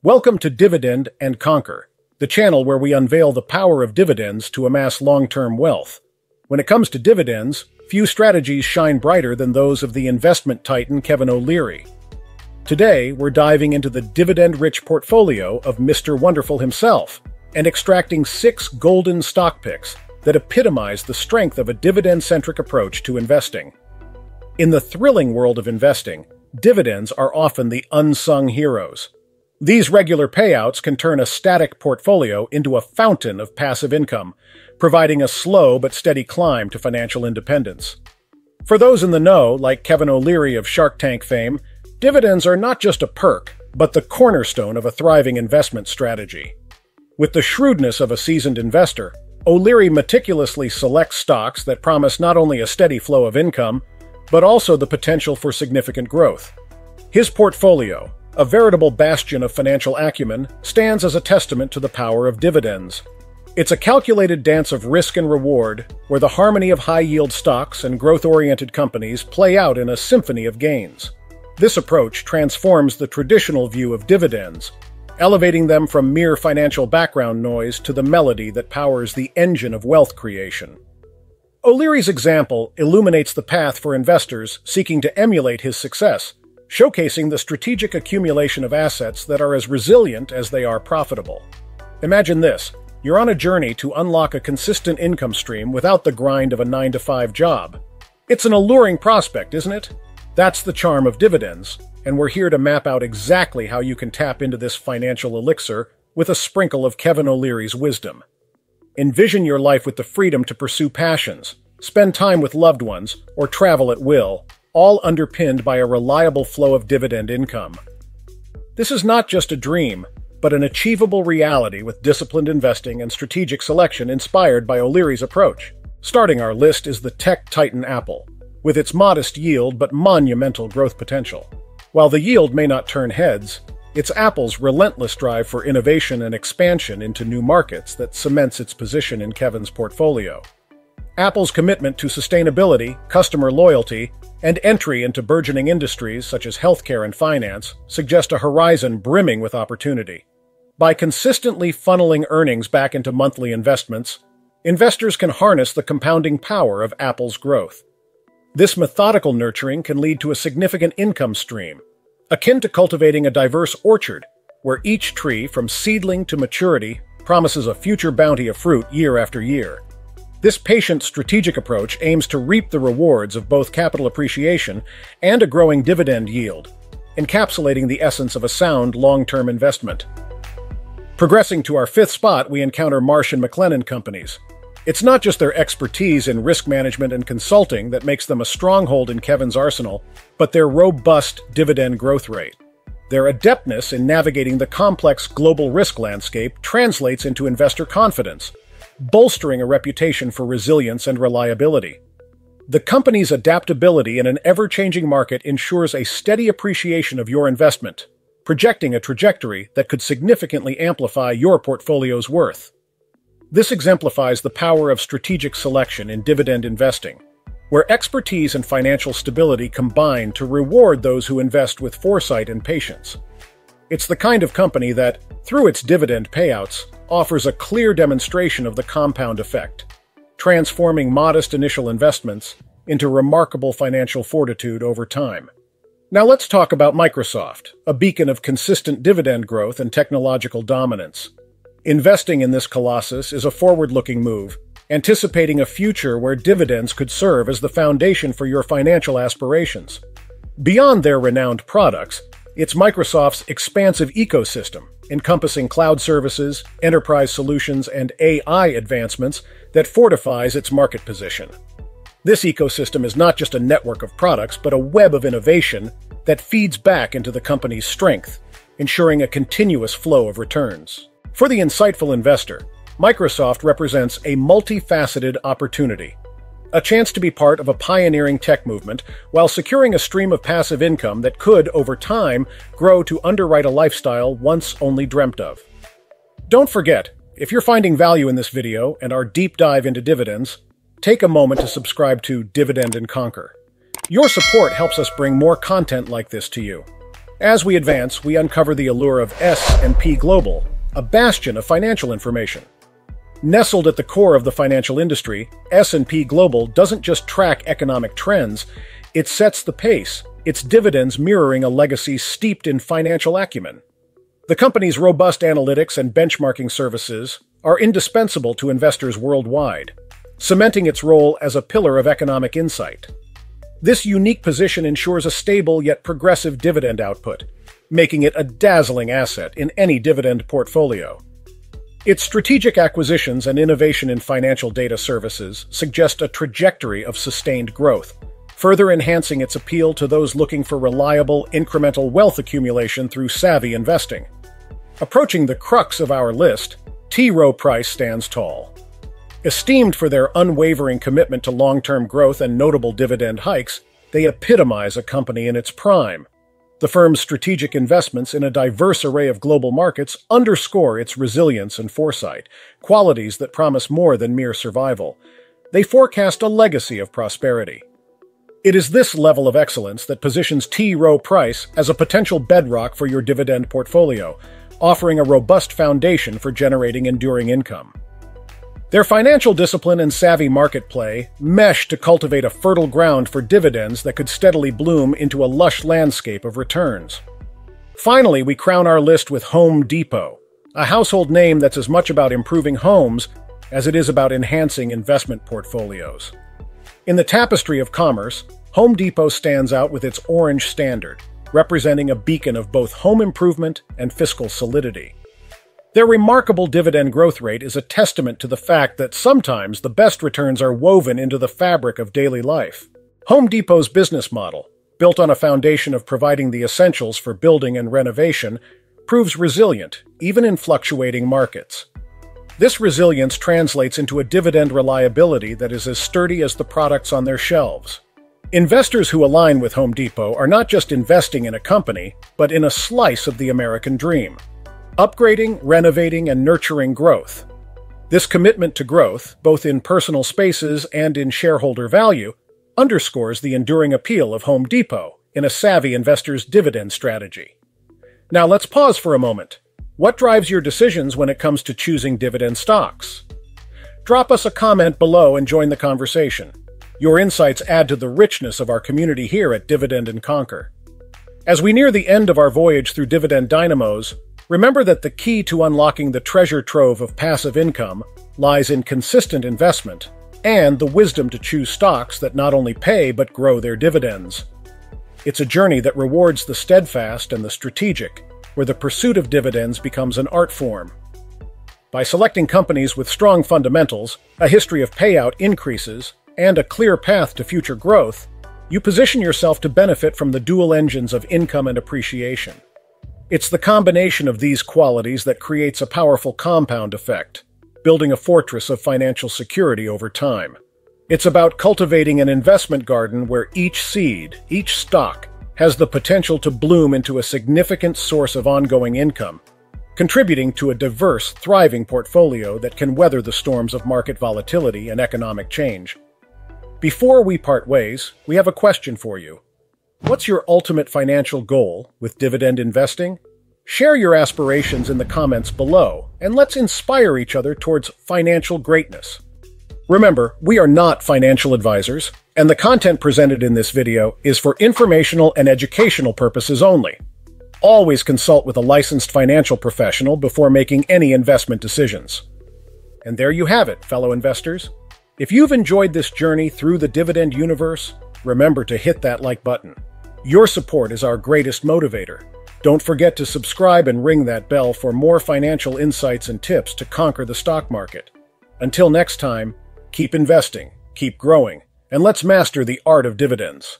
Welcome to Dividend and Conquer, the channel where we unveil the power of dividends to amass long-term wealth. When it comes to dividends, few strategies shine brighter than those of the investment titan Kevin O'Leary. Today, we're diving into the dividend-rich portfolio of Mr. Wonderful himself and extracting 6 golden stock picks that epitomize the strength of a dividend-centric approach to investing. In the thrilling world of investing, dividends are often the unsung heroes. These regular payouts can turn a static portfolio into a fountain of passive income, providing a slow but steady climb to financial independence. For those in the know, like Kevin O'Leary of Shark Tank fame, dividends are not just a perk, but the cornerstone of a thriving investment strategy. With the shrewdness of a seasoned investor, O'Leary meticulously selects stocks that promise not only a steady flow of income, but also the potential for significant growth. His portfolio, a veritable bastion of financial acumen, stands as a testament to the power of dividends. It's a calculated dance of risk and reward, where the harmony of high-yield stocks and growth-oriented companies play out in a symphony of gains. This approach transforms the traditional view of dividends, elevating them from mere financial background noise to the melody that powers the engine of wealth creation. O'Leary's example illuminates the path for investors seeking to emulate his success, showcasing the strategic accumulation of assets that are as resilient as they are profitable. Imagine this: you're on a journey to unlock a consistent income stream without the grind of a 9-to-5 job. It's an alluring prospect, isn't it? That's the charm of dividends, and we're here to map out exactly how you can tap into this financial elixir with a sprinkle of Kevin O'Leary's wisdom. Envision your life with the freedom to pursue passions, spend time with loved ones, or travel at will, all underpinned by a reliable flow of dividend income. This is not just a dream, but an achievable reality with disciplined investing and strategic selection inspired by O'Leary's approach. Starting our list is the tech titan Apple, with its modest yield but monumental growth potential. While the yield may not turn heads, it's Apple's relentless drive for innovation and expansion into new markets that cements its position in Kevin's portfolio. Apple's commitment to sustainability, customer loyalty, and entry into burgeoning industries such as healthcare and finance suggest a horizon brimming with opportunity. By consistently funneling earnings back into monthly investments, investors can harness the compounding power of Apple's growth. This methodical nurturing can lead to a significant income stream, akin to cultivating a diverse orchard, where each tree, from seedling to maturity, promises a future bounty of fruit year after year. This patient, strategic approach aims to reap the rewards of both capital appreciation and a growing dividend yield, encapsulating the essence of a sound, long-term investment. Progressing to our 5th spot, we encounter Marsh MCI companies. It's not just their expertise in risk management and consulting that makes them a stronghold in Kevin's arsenal, but their robust dividend growth rate. Their adeptness in navigating the complex global risk landscape translates into investor confidence, bolstering a reputation for resilience and reliability. The company's adaptability in an ever-changing market ensures a steady appreciation of your investment, projecting a trajectory that could significantly amplify your portfolio's worth. This exemplifies the power of strategic selection in dividend investing, where expertise and financial stability combine to reward those who invest with foresight and patience. It's the kind of company that, through its dividend payouts, offers a clear demonstration of the compound effect, transforming modest initial investments into remarkable financial fortitude over time. Now let's talk about Microsoft, a beacon of consistent dividend growth and technological dominance. Investing in this colossus is a forward-looking move, anticipating a future where dividends could serve as the foundation for your financial aspirations. Beyond their renowned products, it's Microsoft's expansive ecosystem, encompassing cloud services, enterprise solutions, and AI advancements that fortifies its market position. This ecosystem is not just a network of products, but a web of innovation that feeds back into the company's strength, ensuring a continuous flow of returns. For the insightful investor, Microsoft represents a multifaceted opportunity, a chance to be part of a pioneering tech movement while securing a stream of passive income that could, over time, grow to underwrite a lifestyle once only dreamt of. Don't forget, if you're finding value in this video and our deep dive into dividends, take a moment to subscribe to Dividend and Conquer. Your support helps us bring more content like this to you. As we advance, we uncover the allure of S&P Global, a bastion of financial information. Nestled at the core of the financial industry, S&P Global doesn't just track economic trends, it sets the pace, its dividends mirroring a legacy steeped in financial acumen. The company's robust analytics and benchmarking services are indispensable to investors worldwide, cementing its role as a pillar of economic insight. This unique position ensures a stable yet progressive dividend output, making it a dazzling asset in any dividend portfolio. Its strategic acquisitions and innovation in financial data services suggest a trajectory of sustained growth, further enhancing its appeal to those looking for reliable, incremental wealth accumulation through savvy investing. Approaching the crux of our list, T. Rowe Price stands tall. Esteemed for their unwavering commitment to long-term growth and notable dividend hikes, they epitomize a company in its prime. The firm's strategic investments in a diverse array of global markets underscore its resilience and foresight, qualities that promise more than mere survival. They forecast a legacy of prosperity. It is this level of excellence that positions T. Rowe Price as a potential bedrock for your dividend portfolio, offering a robust foundation for generating enduring income. Their financial discipline and savvy market play mesh to cultivate a fertile ground for dividends that could steadily bloom into a lush landscape of returns. Finally, we crown our list with Home Depot, a household name that's as much about improving homes as it is about enhancing investment portfolios. In the tapestry of commerce, Home Depot stands out with its orange standard, representing a beacon of both home improvement and fiscal solidity. Their remarkable dividend growth rate is a testament to the fact that sometimes the best returns are woven into the fabric of daily life. Home Depot's business model, built on a foundation of providing the essentials for building and renovation, proves resilient, even in fluctuating markets. This resilience translates into a dividend reliability that is as sturdy as the products on their shelves. Investors who align with Home Depot are not just investing in a company, but in a slice of the American dream. Upgrading, renovating, and nurturing growth. This commitment to growth, both in personal spaces and in shareholder value, underscores the enduring appeal of Home Depot in a savvy investor's dividend strategy. Now let's pause for a moment. What drives your decisions when it comes to choosing dividend stocks? Drop us a comment below and join the conversation. Your insights add to the richness of our community here at Dividend & Conquer. As we near the end of our voyage through dividend dynamos, remember that the key to unlocking the treasure trove of passive income lies in consistent investment and the wisdom to choose stocks that not only pay but grow their dividends. It's a journey that rewards the steadfast and the strategic, where the pursuit of dividends becomes an art form. By selecting companies with strong fundamentals, a history of payout increases, and a clear path to future growth, you position yourself to benefit from the dual engines of income and appreciation. It's the combination of these qualities that creates a powerful compound effect, building a fortress of financial security over time. It's about cultivating an investment garden where each seed, each stock, has the potential to bloom into a significant source of ongoing income, contributing to a diverse, thriving portfolio that can weather the storms of market volatility and economic change. Before we part ways, we have a question for you. What's your ultimate financial goal with dividend investing? Share your aspirations in the comments below, and let's inspire each other towards financial greatness. Remember, we are not financial advisors, and the content presented in this video is for informational and educational purposes only. Always consult with a licensed financial professional before making any investment decisions. And there you have it, fellow investors. If you've enjoyed this journey through the dividend universe, remember to hit that like button. Your support is our greatest motivator. Don't forget to subscribe and ring that bell for more financial insights and tips to conquer the stock market. Until next time, keep investing, keep growing, and let's master the art of dividends.